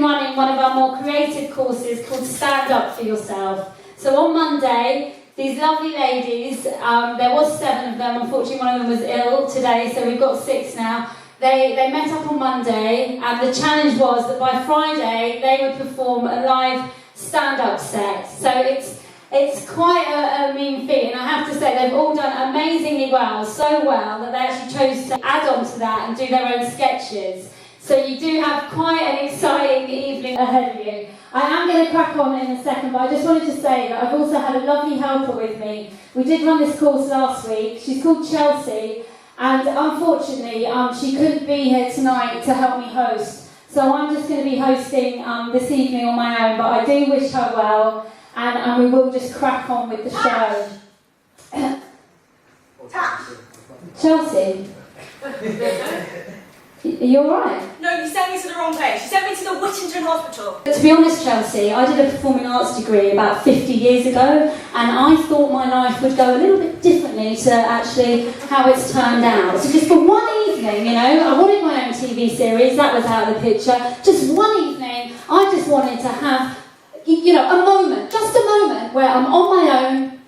been running one of our more creative courses called Stand Up For Yourself. So on Monday, these lovely ladies, there was 7 of them, unfortunately one of them was ill today, so we've got 6 now. They met up on Monday, and the challenge was that by Friday they would perform a live stand-up set. So it's quite a mean feat, and I have to say they've all done amazingly well, so well that they actually chose to add on to that and do their own sketches. So you do have quite an exciting evening ahead of you. I am going to crack on in a second, but I just wanted to say that I've also had a lovely helper with me. We did run this course last week. She's called Chelsea, and unfortunately she couldn't be here tonight to help me host. So I'm just going to be hosting this evening on my own, but I do wish her well, and we will just crack on with the show. Chelsea? Are you alright? No, you sent me to the wrong place. You sent me to the Whittington Hospital. To be honest, Chelsea, I did a performing arts degree about 50 years ago, and I thought my life would go a little bit differently to actually how it's turned out. So just for one evening, you know, I wanted my own TV series, that was out of the picture. Just one evening, I just wanted to have, you know, a moment, just a moment where I'm on my own,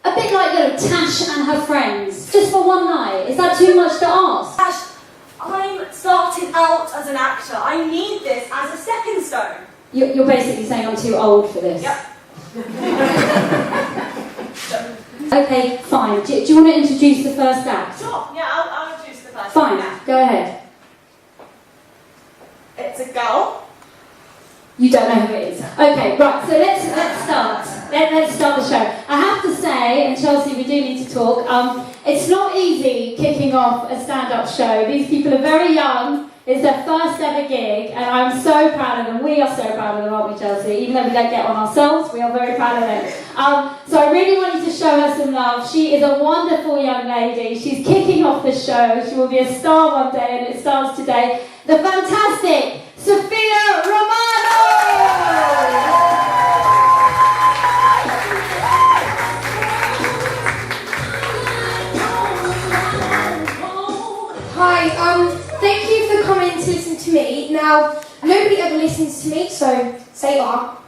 a bit like, you know, Tash and her friends, just for one night. Is that too much to ask? Tash, I'm starting out as an actor. I need this as a stepping stone. You're basically saying I'm too old for this? Yep. Okay, fine. Do you want to introduce the first act? Sure, yeah, I'll introduce the first Fine, act. go ahead. It's a girl. You don't know who it is. Okay, right, so let's start. Let's start the show. I have to say, and Chelsea, we do need to talk, it's not easy kicking off a stand-up show. These people are very young. It's their first ever gig, and I'm so proud of them. We are so proud of them, aren't we, Chelsea? Even though we don't get on ourselves, we are very proud of them. So I really wanted to show her some love. She is a wonderful young lady. She's kicking off the show. She will be a star one day, and it starts today. The fantastic Sophia Romano! Hi, thank you for coming to listen to me. Now, nobody ever listens to me, so say ah.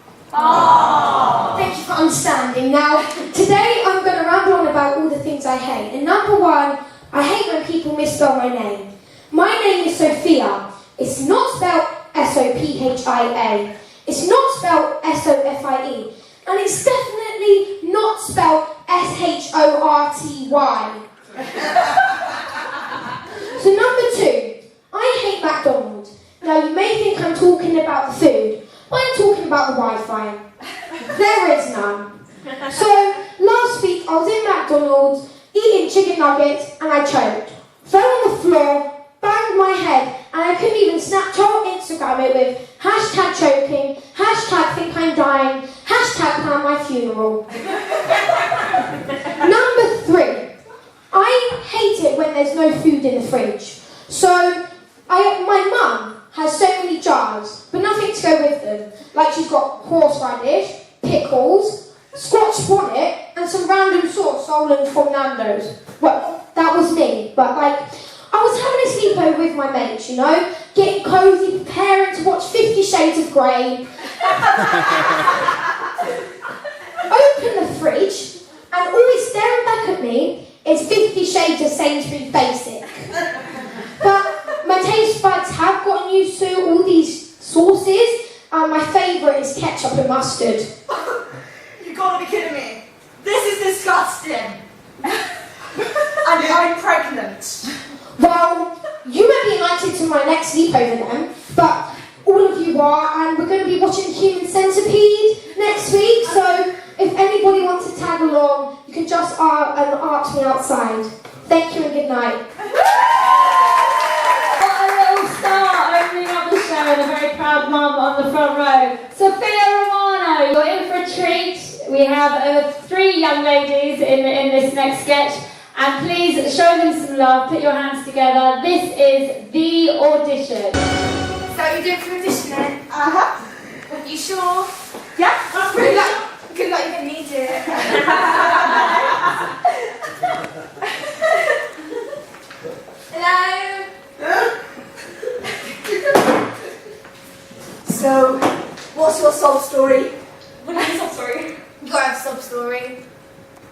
Thank you for understanding. Now, today I'm going to ramble on about all the things I hate. And number 1, I hate when people misspell my name. My name is Sophia. It's not spelled S-O-P-H-I-A. It's not spelled S-O-F-I-E. And it's definitely not spelled S-H-O-R-T-Y. So number 2, I hate McDonald's. Now you may think I'm talking about the food, but I'm talking about the Wi-Fi. There is none. So last week I was in McDonald's eating chicken nuggets and I choked. Fell on the floor, banged my head, and I couldn't even Snapchat or Instagram it with hashtag choking, hashtag think I'm dying, hashtag plan my funeral. Number 3. I hate it when there's no food in the fridge. So, my mum has so many jars, but nothing to go with them. Like she's got horseradish, pickles, Scotch bonnet, and some random sauce stolen from Nando's. Well, that was me, but like, I was having a sleepover with my mates, you know, getting cosy, preparing to watch 50 Shades of Grey. Open the fridge, and always staring back at me is 50 Shades of Sainsbury's Basic. But my taste buds have gotten used to all these sauces, and my favourite is ketchup and mustard. You gotta be kidding me. This is disgusting. And I'm pregnant. Well, you won't be invited to my next sleepover then, but all of you are, and we're going to be watching Human Centipede next week, so if anybody wants to tag along, you can just art me outside. Thank you and good night. What a little star opening up the show and a very proud mum on the front row. Sophia Romano, you're in for a treat. We have 3 young ladies in this next sketch. And please show them some love, put your hands together. This is The Audition. So you're doing for audition then? Uh-huh. You sure? Yeah? Good luck, you're going to need it. Hello? So, what's your sob story? What is your story? You gotta have a sub story.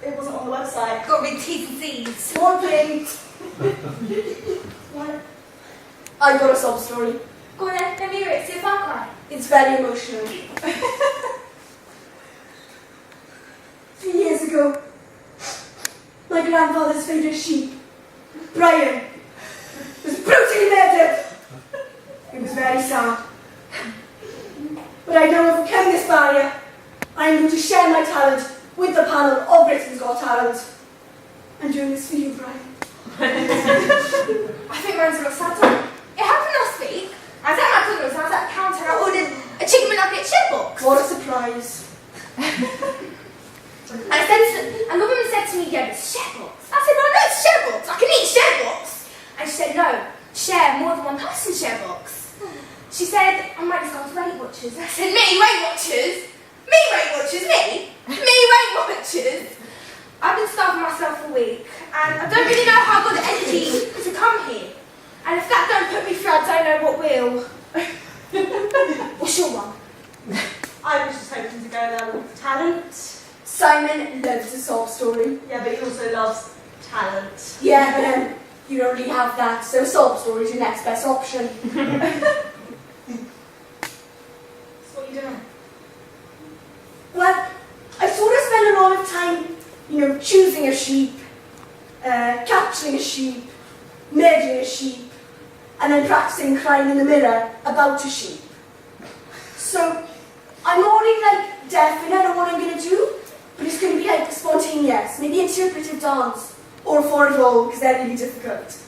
It wasn't on the website. Gotta read T's and C's. One thing. What? I got a sob story. Go on then, let me hear it. See if I cry. It's very emotional. 3 years ago, my grandfather's favourite sheep, Brian, was brutally murdered. It was very sad. But I now overcome this barrier. I am going to share my talent with the panel of Britain's Got Talent. I'm doing this for you, Brian. I think mine's a lot sadder. It happened last week. I was at McDonald's and I was at the counter and I ordered a chicken McNugget share box. What a surprise. And the woman said to me, yeah, it's share box. I said, no, it's share box. I can eat share box. And she said, no, share more than one person share box. She said, I might just go to Weight Watchers. I said, me, Weight Watchers? Me, Weight Watchers? Me, Weight Watchers? I've been starving myself a week and I don't really know how I got the energy to come here. And if that don't put me through, I don't know what will. What's your one? I was just hoping to go there with talent. Simon loves a sob story. Yeah, but he also loves talent. Yeah, but you don't really have that, so a sob story is your next best option. So what are you doing? Well, I sort of spend a lot of time, choosing a sheep, capturing a sheep, murdering a sheep, and then practicing crying in the mirror about a sheep. So, I'm already definite on what I'm going to do, but it's going to be spontaneous, maybe interpretive dance, or a forward roll, because they're really difficult.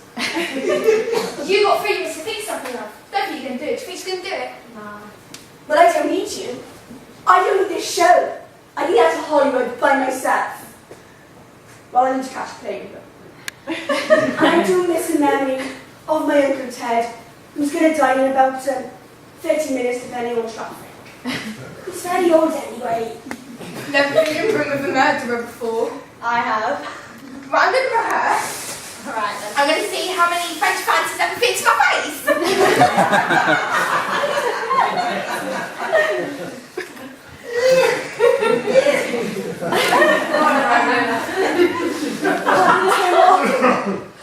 You got 3 minutes to think something up. Don't think you can do it. Do you think you can do it? Nah. But I don't need you. I don't need this show. I need out to Hollywood by myself. Well, I need to catch a plane. And I'm doing this in memory of my Uncle Ted, who's going to die in about 30 minutes, depending on traffic. He's very old anyway. Never been in a room with a murderer before. I have. Right, I'm going to rehearse. Alright then. I'm going to see how many French fancies ever fit to my face.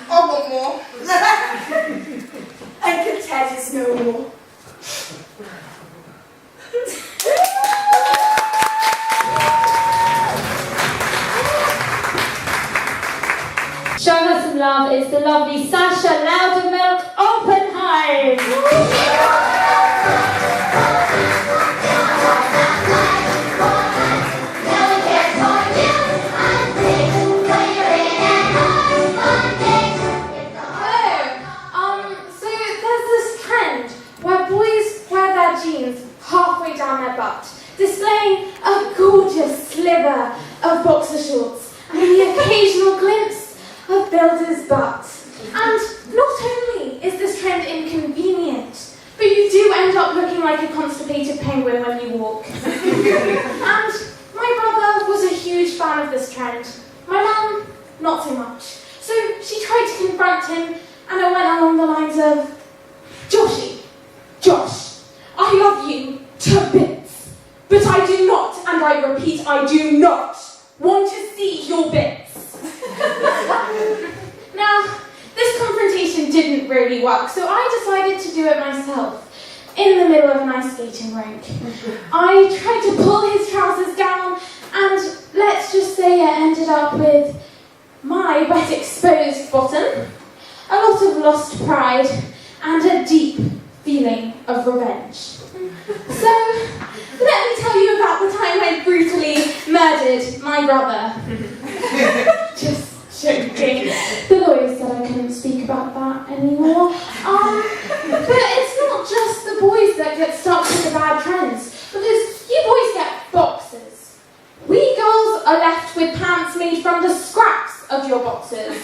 I want more. Uncle Ted is no more. Showing us some love is the lovely Sasha Loudermilk Oppenheim. So there's this trend where boys wear their jeans halfway down their butt, displaying a gorgeous sliver of boxer shorts and the occasional glimpse of builder's butt. And not only is this trend inconvenient, but you do end up looking like a constipated penguin when you walk. And my brother was a huge fan of this trend. My mum, not so much. So she tried to confront him, and I went along the lines of, Josh, I love you to bits, but I do not, and I repeat, I do not want to see your bits. Now, this confrontation didn't really work, so I decided to do it myself. In the middle of an ice skating rink. I tried to pull his trousers down, and let's just say it ended up with my wet exposed bottom, a lot of lost pride, and a deep feeling of revenge. So, let me tell you about the time I brutally murdered my brother. Just joking. The lawyers said I couldn't speak about that anymore. But it's not just the boys that get stuck with the bad trends, because you boys get boxes. We girls are left with pants made from the scraps of your boxes.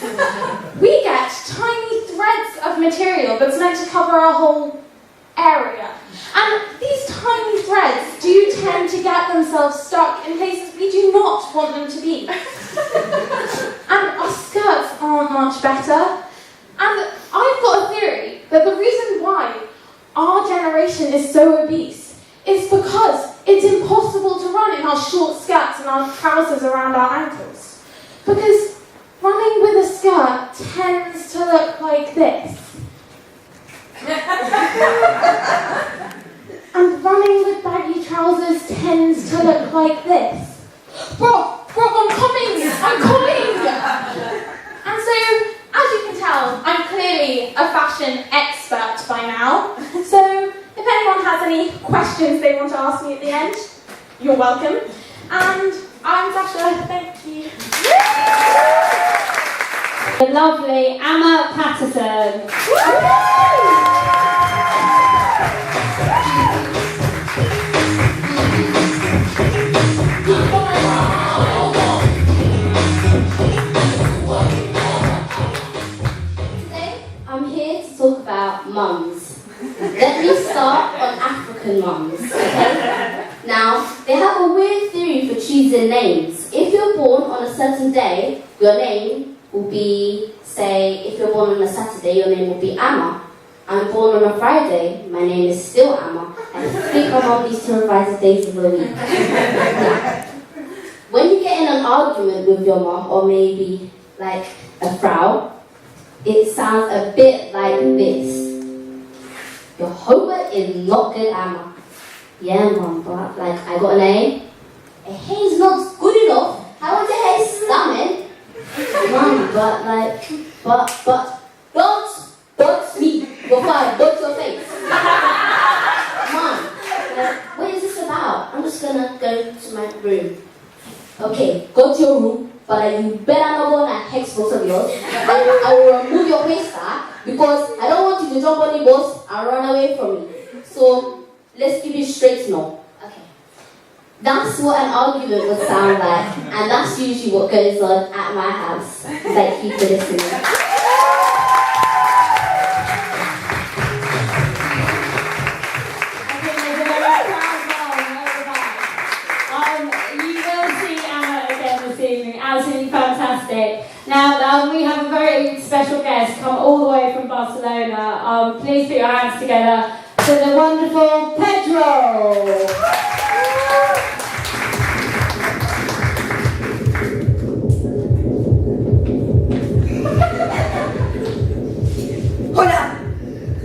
We get tiny threads of material that's meant to cover our whole area. And these tiny threads do tend to get themselves stuck in places we do not want them to be. And our skirts aren't much better. And I've got a theory that the reason why our generation is so obese our short skirts and our trousers around our ankles. Because running with a skirt tends to look like this. And running with baggy trousers tends to look like this. Rob, I'm coming! And so, as you can tell, I'm clearly a fashion expert by now. So, if anyone has any questions they want to ask me at the end, you're welcome. And I'm Sasha, thank you. The lovely Emma Patterson. Today, I'm here to talk about mums. Let me start on African mums, okay? Now, they have a weird theory for choosing names. If you're born on a certain day, your name will be, say, if you're born on a Saturday, your name will be Amma. I'm born on a Friday, my name is still Amma. I think my mom needs to revise the days of the week. Now, when you get in an argument with your mom, or maybe like a Frau, it sounds a bit like this. Your homework is not good, Amma. Yeah, mom, but like I got an A. A A is not good enough. I want your hair slamming. Mom, but don't me. You're fine. Don't your face. Mom, what is this about? I'm just gonna go to my room. Okay, go to your room, but you better not go on that hex box of yours. I will remove your face back because I don't want you to jump on the bus and run away from me. So let's keep it straight now. Okay. That's what an argument would sound like, and that's usually what goes on at my house. Thank you for listening. Absolutely fantastic. Now we have a very special guest come all the way from Barcelona. Please put your hands together for the wonderful Pedro. Hola,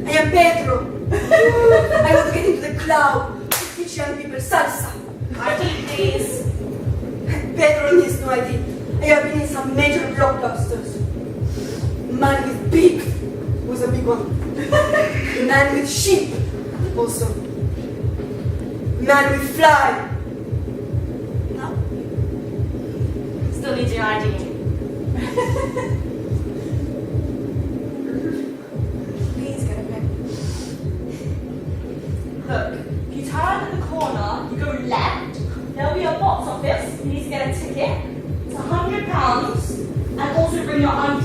I am Pedro. I want to get into the cloud to teach young people salsa. ID, please. Pedro needs no ID. I have been in some major blockbusters. Man with Pig was a big one. Man with Sheep also. Man with Fly. No? Still need your ID. Please get a pen. Look, if you turn in the corner, you go left, there'll be a box office. You need to get a ticket. It's £100 and also bring your ID.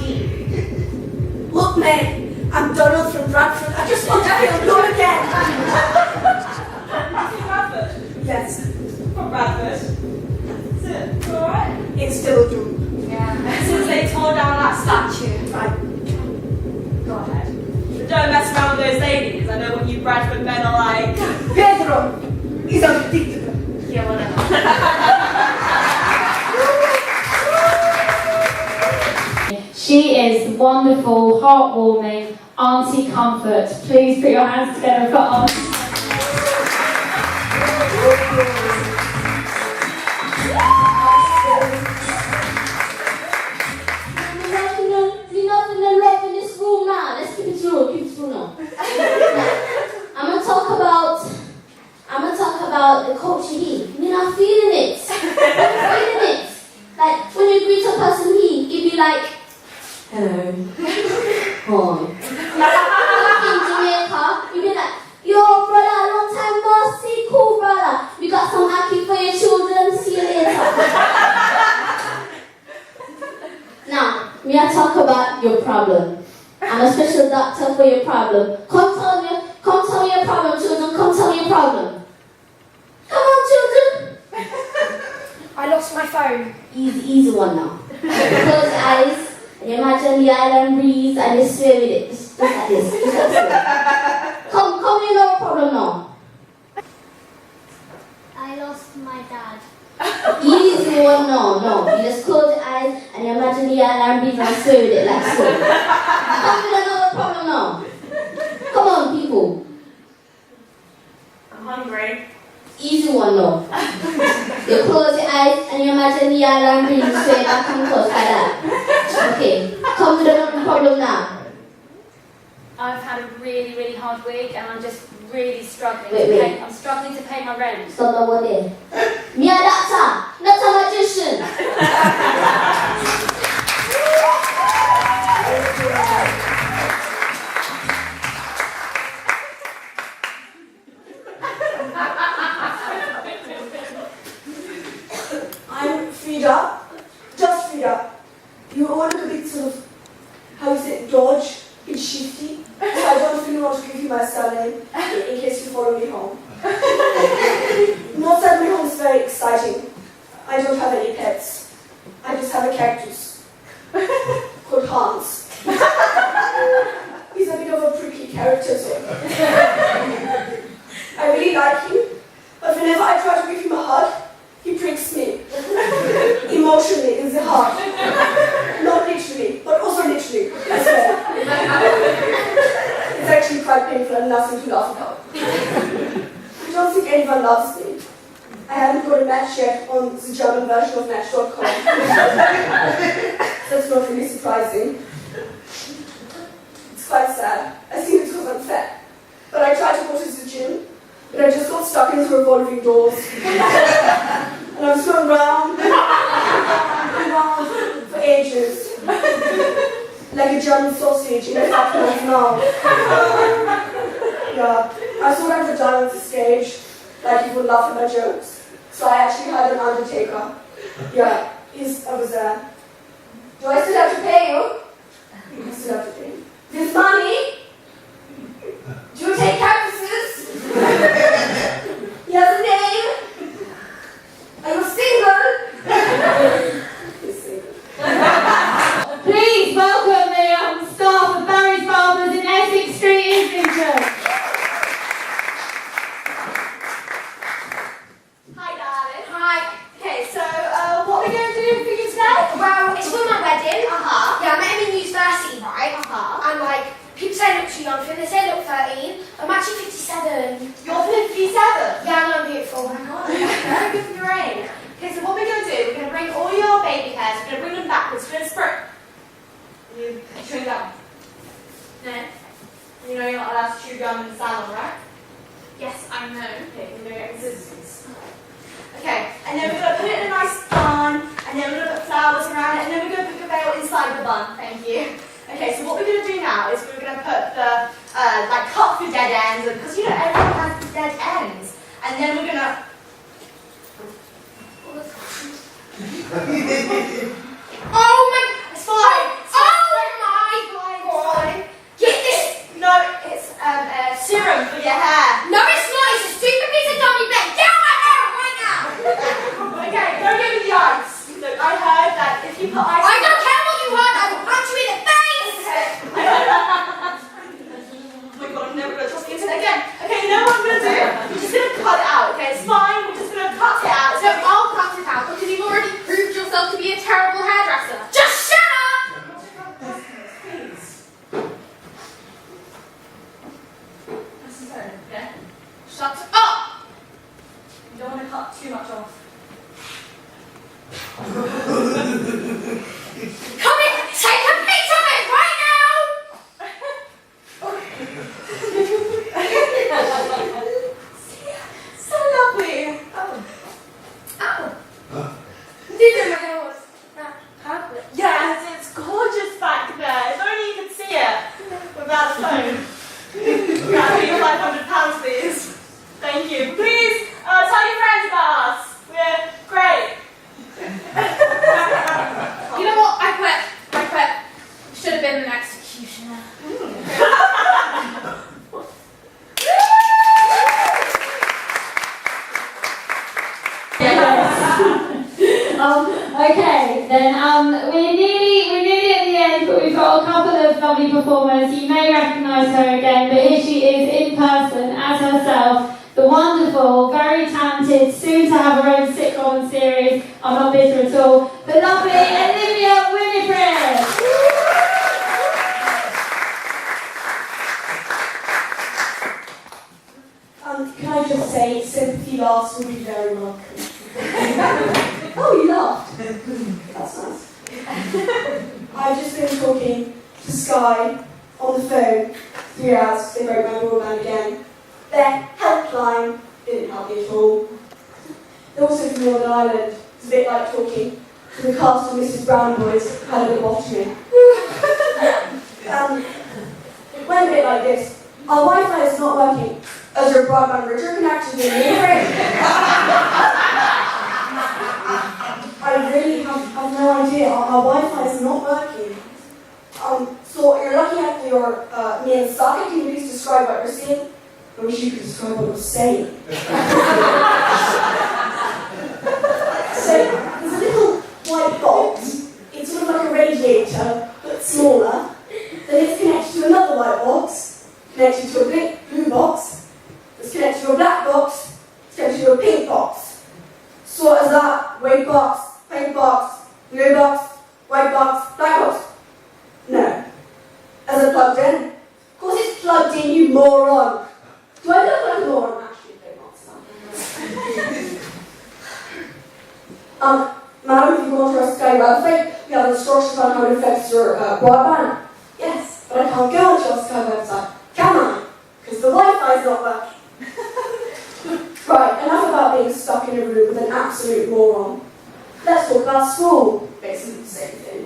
Look, man, I'm Donald from Bradford. I just want to feel good again. From Bradford? Yes, From Bradford. Is it alright? it's still a dream. Yeah. Since they tore down that statue. Right. Go ahead. But don't mess around with those ladies. I know what you Bradford men are like. Pedro is unpredictable. Yeah, whatever. She is wonderful, heartwarming Auntie Comfort. Please put your hands together for Auntie. Enough in the love in this room now. Let's keep it true now. I'm gonna talk about the culture here. You're not feeling it. You're feeling it. Like when you greet a person here, you'd be like, hello. Hi. In Jamaica, you'd be like, yo brother, long time no see, cool brother. We got some ackee for your children, see you later. Now, we are talk about your problem. I'm a special doctor for your problem. Come tell me your problem, children. Come tell me your problem. Come on, children. I lost my phone. Easy one now. Close your eyes and imagine the island breeze and you sway with it. Just like this. Just like this. Come, you know your problem now. I lost my dad. Easy one, no. You just close your eyes and you imagine the alarm bees and sway with it like so. Come with another problem now. Come on, people. I'm hungry. Easy one, no. You close your eyes and you imagine the alarm bees and sway back and forth like that. Okay, come with another problem now. I've had a really, really hard week and I'm just really struggling. Wait. I'm struggling to pay my rent. Stop that one there. Me a doctor, not a magician. I'm Frida, just Frida. You all look a bit sort of, how is it, dodge, a bit shifty. So I don't really want to give you my surname in case you follow me home. Not that my home is very exciting. I don't have any pets. I just have a cactus called Hans. He's a bit of a prickly character, so I really like him, but whenever I try to give him a hug, he pricks me. Emotionally, in the heart. Not literally, but also literally, I swear. It's actually quite painful and nothing to laugh about. I don't think anyone loves me. I haven't got a match yet on the German version of Match.com. That's not really surprising. It's quite sad. I think it's because I'm fat. But I tried to go to the gym, but I just got stuck into revolving doors. And I was going round and round for ages. Like a German sausage in a fat man's mouth. Yeah, I thought I would die on the stage, like he would laugh at my jokes. So I actually hired an undertaker. Yeah, I was there. Do I still have to pay you? I still have to pay you. With money? Do you take cactuses? He has a name? Are you single? He's single. Please welcome the staff of Barry's Barbers in Essex Street, Islington. Hi, darling. Hi. Okay, so what are we going to do for you today? Well, it's for my wedding. Yeah, I met him in university, right? And like, people say I look too young for him. They say I look 13. I'm actually 57. You're 57? Yeah, and I'm beautiful. Oh my god. Very good for your age. Okay, so what we're going to do, we're going to bring all your baby hairs, we're going to bring them backwards. We're going to spray. You chewing gum? No. You know you're not allowed to chew gum in the salon, right? Yes, I know. Okay, you're going to get resistance. Okay, and then we're going to put it in a nice bun, and then we're going to put flowers around it, and then we're going to put the veil inside the bun. Thank you. Okay, so what we're going to do now is we're going to put the, like, cut the dead ends, because you know everyone has the dead ends. And then we're going to... Oh my... It's fine. Oh my god. Get this... No, it's serum for your hair. No, it's not. It's a stupid piece of dummy bed. Get out my hair right now. Okay, don't give me the ice. Look, I heard that if you put ice... I don't care what you heard. I will punch you in the face. Okay. Oh my god, I'm never going to trust the internet again. Okay, you know what I'm going to do? We're just going to cut it out, okay? It's fine. We're just going to cut it out. So I'll cut it out because you've already proved yourself to be a terrible hairdresser. Just shut up! Please. Okay? Shut up! You don't want to cut too much off. Come in! Take a picture of it right now! So lovely. Oh. Did you know my hair was that purple? Yes, it's gorgeous back there. If only you could see it without a phone. That'd be £500, please. Thank you. Please tell your friends about us. We're great. You know what? I quit. Should have been an executioner. Okay, then we're nearly at the end, but we've got a couple of lovely performers. You may recognise her again, but here she is in person as herself, the wonderful, very talented, soon to have her own sitcom series. laughs will be very welcome. Oh, you laughed. That's nice. I've just been talking to Sky on the phone 3 hours. They broke my broadband again. Their helpline didn't help me at all. They're also from Northern Ireland. It's a bit like talking to the cast of Mrs. Brown Boys had a lobotomy. It went a bit like this. Our Wi-Fi is not working. As your broadband router connected to the I really have no idea. Our Wi-Fi is not working. So you're looking at your main socket. Can you please describe what you're seeing? I wish you could describe what I'm saying. So there's a little white box. It's sort of like a radiator, but smaller. Then it's connected to another white box, connected to a blue box. It's connected to a black box. It's connected to a pink box. So as that white box, pink box, blue box, white box, black box? No. As it plugged in? Of course it's plugged in, you moron. Do I look like a moron? Actually, I don't. Madam, if you go onto our Sky website, we have instructions on how it affects your broadband. Yes, but I can't go onto our Sky website, can I? Because the Wi-Fi is not working. Right, enough about being stuck in a room with an absolute moron. Let's talk about school. Basically the same thing.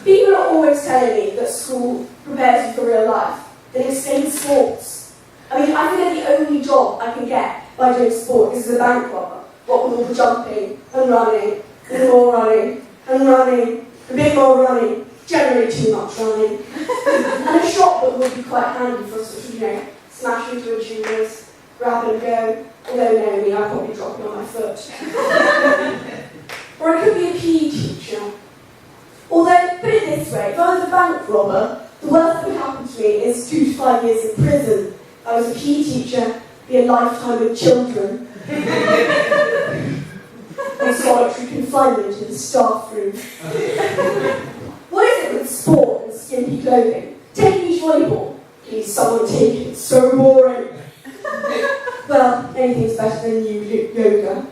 People are always telling me that school prepares you for real life. They explain sports. I mean, I think that the only job I can get by doing sport is as a bank robber. What with all the jumping and running, and more running, and running, a bit more running, generally too much running. And a shot that would be quite handy for sort of, smash into a juniors, grab and go. Although knowing me, I'd probably drop it on my foot. Or it could be a PE teacher. Although, put it this way, if I was a bank robber, the worst that would happen to me is 2 to 5 years in prison. If I was a PE teacher, it'd be a lifetime with children. And solitary confinement in the staff room. What is it with sport and skimpy clothing? Take beach volleyball. Please, someone take it. It's so boring. Well, anything's better than you yoga.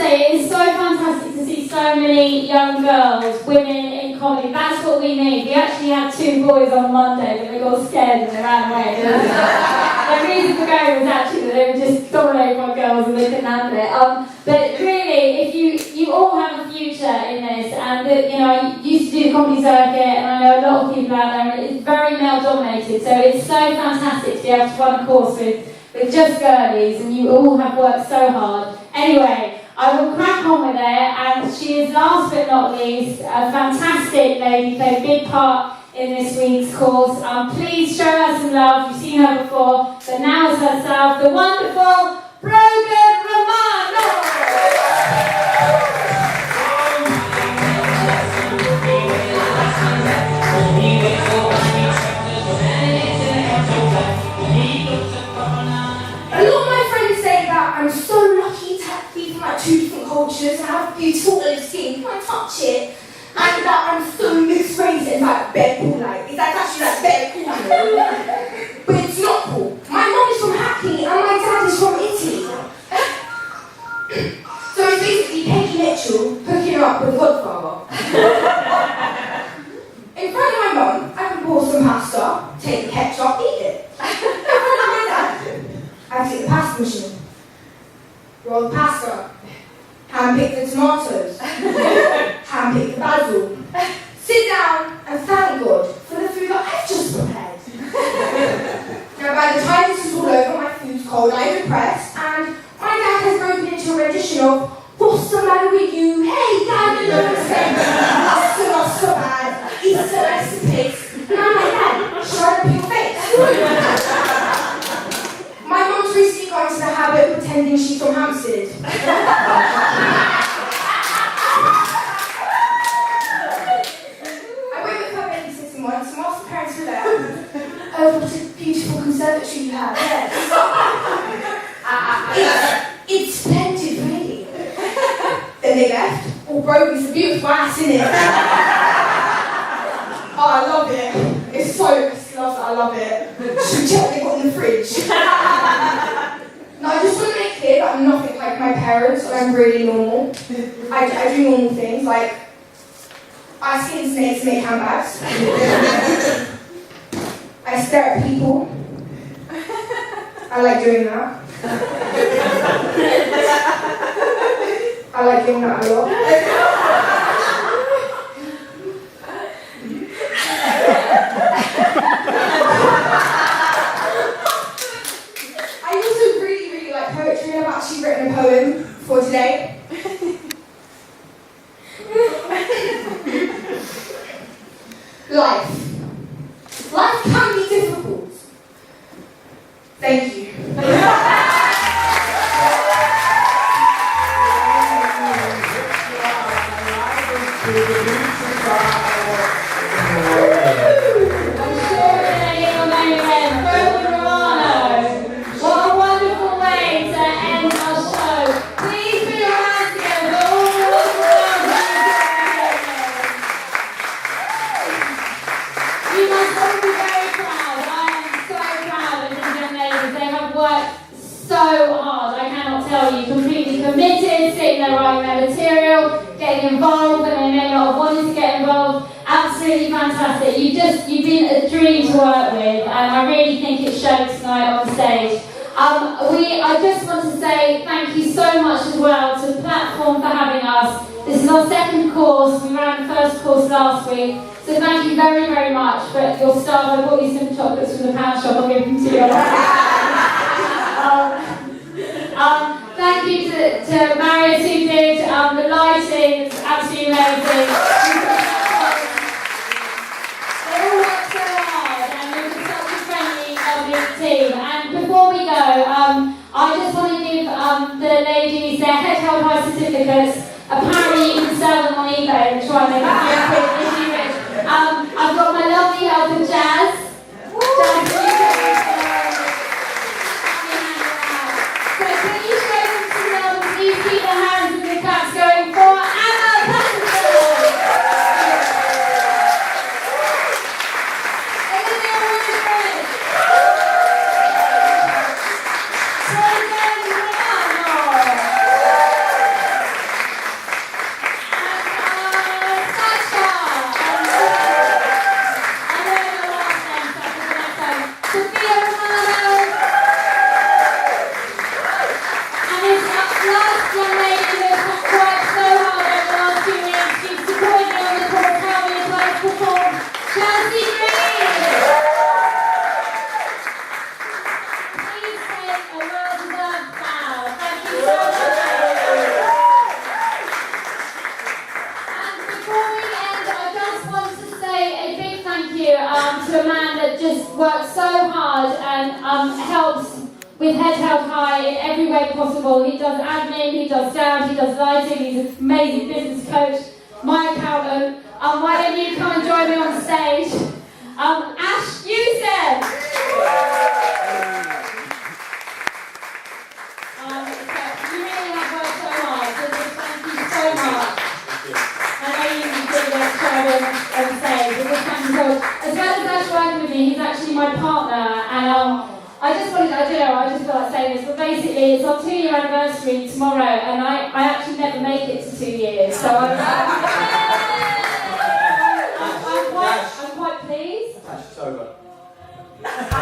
It is so fantastic to see so many young girls, women in comedy. That's what we need. We actually had 2 boys on Monday, but they got scared and they ran away. The reason for going was actually that they were just dominated by girls and they couldn't handle it. But really, if you all have a future in this, and I used to do the comedy circuit, and I know a lot of people out there, and it's very male dominated. So it's so fantastic to be able to run a course with just girlies, and you all have worked so hard. Anyway. I will crack on with it, and she is last but not least a fantastic lady, played a big part in this week's course. Please show her some love. You've seen her before, but now it's herself, the wonderful Brogan Romano. A lot of my friends say that I'm so lucky to be from like 2 different cultures and have beautiful olive skin. Can I touch it? And that I'm so mixed race. It's like bare cool, like it's actually like bare cool, but it's not cool. My mom is from Hackney and my dad is from Italy. So it's basically Peggy Mitchell hooking her up with Godfather. In front of my mum, I can pour some pasta, take the ketchup, eat it. In front of my dad, I take the pasta machine, roll the pasta, hand-pick the tomatoes, hand-pick the basil, sit down and thank God for the food that I've just prepared. Now by the time this is all over, my food's cold, I'm depressed, and my dad has broken into a rendition of "What's the matter with you? Hey, Dad, you don't understand. Not so bad. It's so nice to taste." And I'm like, "Dad, shut up your face." My mum's recently got into the habit of pretending she's from Hampstead. I went with her babysitting once, and whilst the parents were there, "Oh, what a beautiful conservatory you have." Yes. broken. It's a beautiful ass, isn't it? Oh, I love it. It's so, I love it. Should check what they got in the fridge. No, I just want to make clear that I'm nothing like my parents, and I'm really normal. I do normal things, like I skin snakes make handbags. I stare at people. I like doing that. I like doing that a lot. I also really like poetry, and I've actually written a poem for today. Life. Life can be difficult. Thank you. What a wonderful way to end our show. Please put your hands together for all the You must all be very proud. I am so proud of these young ladies. They have worked so hard. I cannot tell you. Completely committed, sitting there writing their material, getting involved, and they may not have wanted to get involved. Absolutely fantastic. You've been a dream to work with, and I really think it showed tonight on stage. I just want to say thank you so much as well to the platform for having us. This is our second course. We ran the first course last week. So thank you very, very much for your staff. I bought you some chocolates from the pound shop. I'll give them to you. Thank you to Marius who did the lighting. It's absolutely amazing. They all worked so hard, and it was such a friendly, lovely team. And before we go, I just want to give the ladies their head held high certificates. Apparently you can sell them on eBay and try and make a few quid if you wish. I've got my lovely helper Jazz. So can you show them some love and please keep their hands and the claps going for Anna Patterson. Olivia Woodbridge. Morgan Romano. Sasha. Sophia Romano. And his last young lady who has worked so hard over the last few weeks. She's supported me on the court, how we would like to perform. Chelsea Green. Please take a well-deserved bow. Thank you so much. And before we end, I just want to say a big thank you to a man that just works so hard and helps with Head Held High in every way possible. He does admin, he does sound, he does lighting, he's an amazing business coach, my accountant. Why don't you come and join me on stage? Ash Youssef! You really have worked so hard, so just thank you so much. I know you did it on stage, but just thank you so much. As well as Ash working with me, he's actually my partner, and I just feel like saying this, but basically it's our 2-year anniversary tomorrow, and I actually never make it to 2 years, so I'm quite pleased. That's so good.